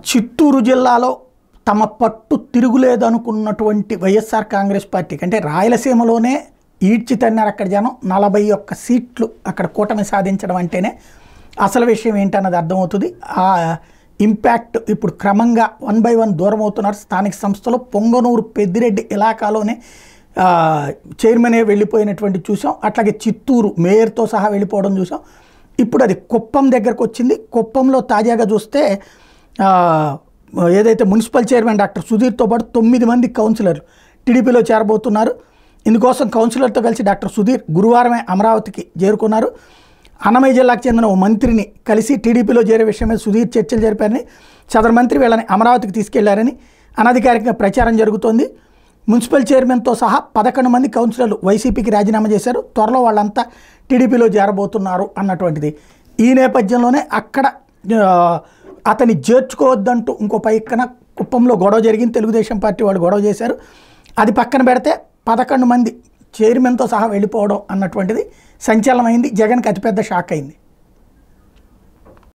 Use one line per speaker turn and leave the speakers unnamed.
చిత్తూరు జిల్లాలో తమ పట్టు తిరుగులేదనుకున్నటువంటి వైఎస్ఆర్ కాంగ్రెస్ పార్టీకి, అంటే రాయలసీమలోనే ఈడ్చి తన్నారు అక్కడ జనం, 41 సీట్లు అక్కడ కూటమి సాధించడం అంటేనే అసలు విషయం ఏంటన్నది అర్థమవుతుంది. ఆ ఇంపాక్ట్ ఇప్పుడు క్రమంగా 1 by 1 దూరం అవుతున్నారు. స్థానిక సంస్థలో పొంగనూరు పెద్దిరెడ్డి ఇలాకాలోనే చైర్మనే వెళ్ళిపోయినటువంటి చూసాం. అట్లాగే చిత్తూరు మేయర్తో సహా వెళ్ళిపోవడం చూసాం. ఇప్పుడు అది కుప్పం దగ్గరకు వచ్చింది. కుప్పంలో తాజాగా చూస్తే ఏదైతే మున్సిపల్ చైర్మన్ డాక్టర్ సుధీర్తో పాటు 9 మంది కౌన్సిలర్లు టీడీపీలో చేరబోతున్నారు. ఇందుకోసం కౌన్సిలర్తో కలిసి డాక్టర్ సుధీర్ గురువారమే అమరావతికి చేరుకున్నారు. అన్నమయ్య జిల్లాకు చెందిన ఓ మంత్రిని కలిసి టీడీపీలో చేరే విషయమే సుధీర్ చర్చలు జరిపారని, సదరు మంత్రి వీళ్ళని అమరావతికి తీసుకెళ్లారని అనధికారికంగా ప్రచారం జరుగుతోంది. మున్సిపల్ చైర్మన్తో సహా 11 మంది కౌన్సిలర్లు వైసీపీకి రాజీనామా చేశారు. త్వరలో వాళ్ళంతా టీడీపీలో చేరబోతున్నారు అన్నటువంటిది. ఈ నేపథ్యంలోనే అక్కడ అతన్ని చేర్చుకోవద్దంటూ ఇంకో పైక్కన కుప్పంలో గొడవ జరిగింది. తెలుగుదేశం పార్టీ వాళ్ళు గొడవ చేశారు. అది పక్కన పెడితే 11 మంది చైర్మన్తో సహా వెళ్ళిపోవడం అన్నటువంటిది సంచలనమైంది. జగన్కి అతిపెద్ద షాక్ అయింది.